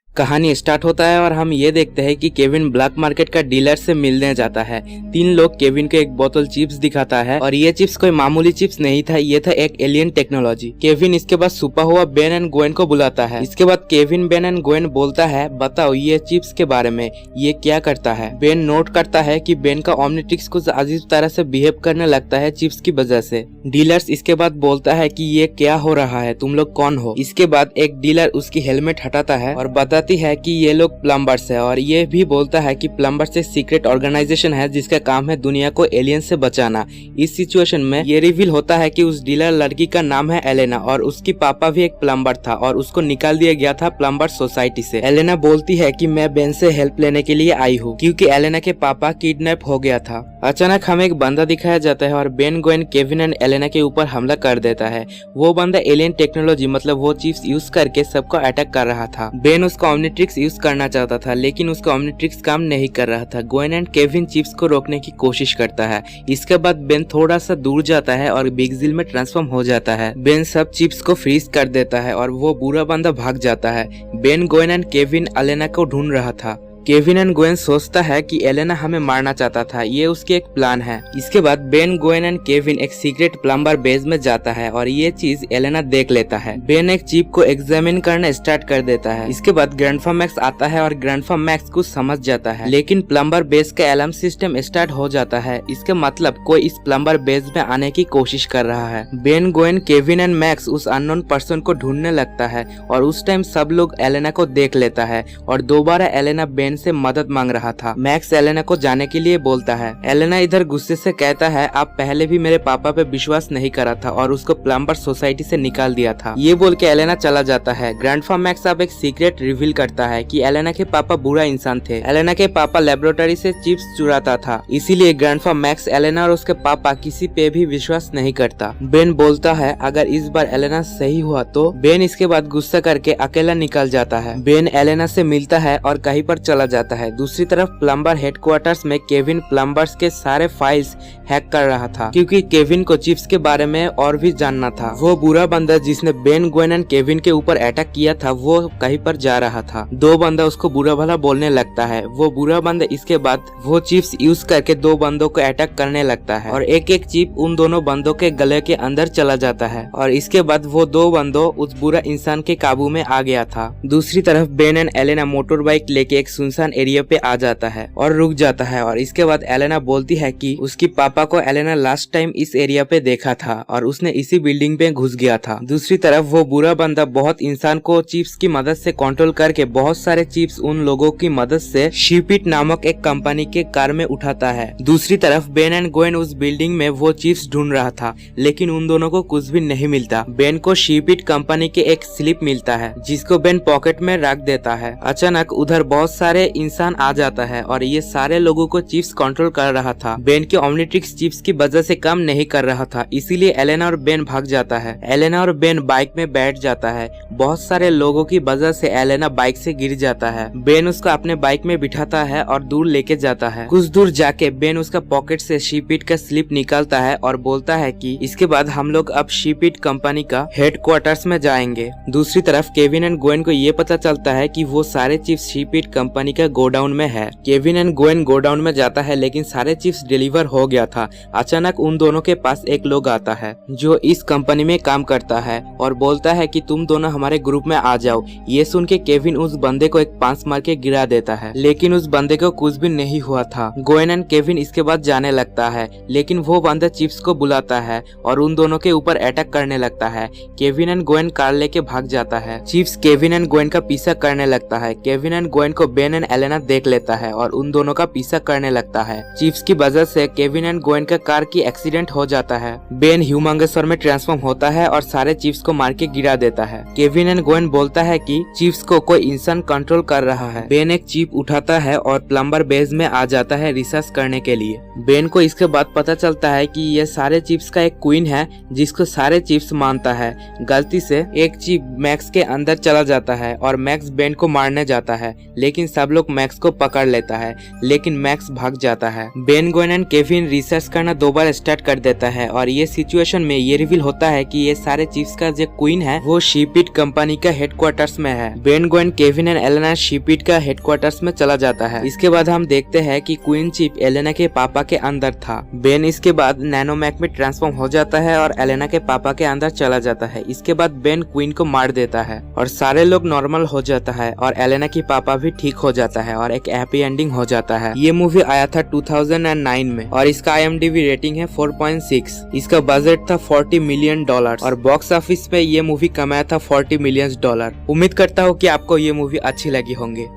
कहानी स्टार्ट होता है और हम ये देखते हैं कि केविन ब्लैक मार्केट का डीलर से मिलने जाता है। 3 लोग केविन को एक बोतल चिप्स दिखाता है और ये चिप्स कोई मामूली चिप्स नहीं था, ये था एक एलियन टेक्नोलॉजी। केविन इसके बाद छुपा हुआ बेन एंड गोएन को बुलाता है। इसके बाद केविन बेन एंड गोएन बोलता है, बताओ ये चिप्स के बारे में, ये क्या करता है। बेन नोट करता है कि बेन का ओमनिट्रिक्स कुछ अजीब तरह से बिहेव करने लगता है चिप्स की वजह से। डीलर्स इसके बाद बोलता है कि ये क्या हो रहा है, तुम लोग कौन हो। इसके बाद एक डीलर उसकी हेलमेट हटाता है और बताती है कि ये लोग प्लम्बर्स है और ये भी बोलता है कि प्लम्बर्स एक सीक्रेट ऑर्गेनाइजेशन है जिसका काम है दुनिया को एलियन से बचाना। इस सिचुएशन में ये रिवील होता है कि उस डीलर लड़की का नाम है एलेना और उसकी पापा भी एक प्लम्बर था और उसको निकाल दिया गया था प्लम्बर सोसाइटी से। एलेना बोलती है कि मैं बेन से हेल्प लेने के लिए आई हूँ क्योंकि एलेना के पापा किडनैप हो गया था। अचानक हमें एक बंदा दिखाया जाता है और बेन गोएन केविन एंड एलेना के ऊपर हमला कर देता है। वो बंदा एलियन टेक्नोलॉजी मतलब वो चिप्स यूज करके सबको अटैक कर रहा था। बेन उसका ओमनिट्रिक्स यूज करना चाहता था लेकिन उसका ओमनिट्रिक्स काम नहीं कर रहा था। गोएन एंड केविन चिप्स को रोकने की कोशिश करता है। इसके बाद बेन थोड़ा सा दूर जाता है और बिग जिल में ट्रांसफॉर्म हो जाता है। बेन सब चिप्स को फ्रीज कर देता है और वो बुरा बंदा भाग जाता है। बेन गोएन एंड केविन एलेना को ढूंढ रहा था। केविन एंड गोएन सोचता है कि एलेना हमें मारना चाहता था, ये उसकी एक प्लान है। इसके बाद बेन गोएन एंड केविन एक सीक्रेट प्लम्बर बेस में जाता है और ये चीज एलेना देख लेता है। बेन एक चिप को एग्जामिन करना स्टार्ट कर देता है। इसके बाद ग्रैंडफा मैक्स आता है और ग्रैंडफा मैक्स कुछ समझ जाता है लेकिन प्लम्बर बेस का अलार्म सिस्टम स्टार्ट हो जाता है। इसके मतलब कोई इस प्लम्बर बेस में आने की कोशिश कर रहा है। बेन गोएन केविन एंड मैक्स उस अननोन पर्सन को ढूंढने लगता है और उस टाइम सब लोग एलेना को देख लेता है और दोबारा एलेना बेन से मदद मांग रहा था। मैक्स एलेना को जाने के लिए बोलता है। एलेना इधर गुस्से से कहता है, आप पहले भी मेरे पापा पे विश्वास नहीं करा था और उसको प्लम्बर सोसाइटी से निकाल दिया था। ये बोल के एलेना चला जाता है। ग्रैंडफा मैक्स अब एक सीक्रेट रिवील करता है कि एलेना के पापा बुरा इंसान थे। एलेना के पापा लेबोरेटरी से चिप्स चुराता था, इसीलिए ग्रैंडफा मैक्स एलेना और उसके पापा किसी पे भी विश्वास नहीं करता। बेन बोलता है, अगर इस बार एलेना सही हुआ तो। बेन इसके बाद गुस्सा करके अकेला निकल जाता है। बेन एलेना से मिलता है और कहीं पर चला जाता है। दूसरी तरफ प्लम्बर हेडक्वार्टर्स में केविन प्लम्बर्स के सारे फाइल्स हैक कर रहा था क्योंकि केविन को चिप्स के बारे में और भी जानना था। वो बुरा बंदा जिसने बेन गोएन एंड केविन के ऊपर अटैक किया था वो कहीं पर जा रहा था। 2 बंदा उसको बुरा भला बोलने लगता है। वो बुरा बंदा इसके बाद वो चिप्स यूज करके 2 बंदों को अटैक करने लगता है और एक एक चिप उन दोनों बंदों के गले के अंदर चला जाता है और इसके बाद वो 2 बंदों उस बुरा इंसान के काबू में आ गया था। दूसरी तरफ Ben and Elena motor bike लेके एक सुनसान एरिया पे आ जाता है और रुक जाता है और इसके बाद एलेना बोलती है कि उसकी पापा को एलेना लास्ट टाइम इस एरिया पे देखा था और उसने इसी बिल्डिंग पे घुस गया था। दूसरी तरफ वो बुरा बंदा बहुत इंसान को चिप्स की मदद से कंट्रोल करके बहुत सारे चिप्स उन लोगों की मदद से शिपिट नामक एक कंपनी के कार में उठाता है। दूसरी तरफ बेन एंड गोएन उस बिल्डिंग में वो चिप्स ढूंढ रहा था लेकिन उन दोनों को कुछ भी नहीं मिलता। बेन को शिपिट कंपनी के एक स्लिप मिलता है जिसको बेन पॉकेट में रख देता है। अचानक उधर बहुत सारे इंसान आ जाता है और ये सारे लोगों को चिप्स कंट्रोल कर रहा था। बेन के ओमनिट्रिक्स चिप्स की वजह से काम नहीं कर रहा था, इसीलिए एलेना और बेन भाग जाता है। एलेना और बेन बाइक में बैठ जाता है। बहुत सारे लोगों की वजह से एलेना बाइक से गिर जाता है। बेन उसको अपने बाइक में बिठाता है और दूर लेके जाता है। कुछ दूर जाके बेन उसका पॉकेट से शिपिट का स्लिप निकालता है और बोलता है कि इसके बाद हम लोग अब शिपिट कंपनी का हेडक्वार्टर्स में जाएंगे। दूसरी तरफ केविन एंड गोएन को ये पता चलता है कि वो सारे चिप्स शिपिट कंपनी का गोडाउन में है। केविन एंड गोएन गोडाउन में जाता है लेकिन सारे चिप्स डिलीवर हो गया था। अचानक उन दोनों के पास एक लोग आता है जो इस कंपनी में काम करता है और बोलता है कि तुम दोनों हमारे ग्रुप में आ जाओ। ये सुन के केविन उस बंदे को एक पांच मार के गिरा देता है लेकिन उस बंदे को कुछ भी नहीं हुआ था। गोएन एंड केविन इसके बाद जाने लगता है लेकिन वो बंदा चिप्स को बुलाता है और उन दोनों के ऊपर अटैक करने लगता है। केविन एंड गोएन कार लेके भाग जाता है। चिप्स केविन एंड गोएन का पीछा करने लगता है। केविन एंड गोएन को बेन एंड एलेना देख लेता है और उन दोनों का पीछा करने लगता है। चिप्स की वजह से केविन एंड गोएन का कार की एक्सीडेंट हो जाता है। बेन ह्यूमंगेसर में ट्रांसफॉर्म होता है और सारे चिप्स को मार के गिरा देता है। केविन एंड गोएन बोलता है कि चिप्स को कोई इंसान कंट्रोल कर रहा है। बेन एक चिप उठाता है और प्लम्बर बेस में आ जाता है रिसर्च करने के लिए। बेन को इसके बाद पता चलता है कि ये सारे चिप्स का एक क्वीन है जिसको सारे चिप्स मानता है। गलती से एक चिप मैक्स के अंदर चला जाता है और मैक्स बेन को मारने जाता है लेकिन सब सब लोग मैक्स को पकड़ लेता है, लेकिन मैक्स भाग जाता है। Ben, Gwen and Kevin research करना दोबारा स्टार्ट कर देता है और ये सिचुएशन में ये रिवील होता है कि ये सारे चिप्स का जो क्वीन है वो शिपिट कंपनी का हेडक्वार्टर्स में है। Ben, Gwen, Kevin and Elena ShipIt का हेडक्वार्टर्स में चला जाता है। इसके बाद हम देखते हैं कि क्वीन चिप एलेना के पापा के अंदर था। बेन इसके बाद नैनोमैक में ट्रांसफॉर्म हो जाता है और एलेना के पापा के अंदर चला जाता है। इसके बाद बेन क्वीन को मार देता है और सारे लोग नॉर्मल हो जाता है और एलेना की पापा भी ठीक हो जाता है और एक हैप्पी एंडिंग हो जाता है। ये मूवी आया था 2009 में और इसका IMDb रेटिंग है 4.6। इसका बजट था $40 मिलियन और बॉक्स ऑफिस पे ये मूवी कमाया था $40 मिलियन। उम्मीद करता हूँ कि आपको ये मूवी अच्छी लगी होंगे।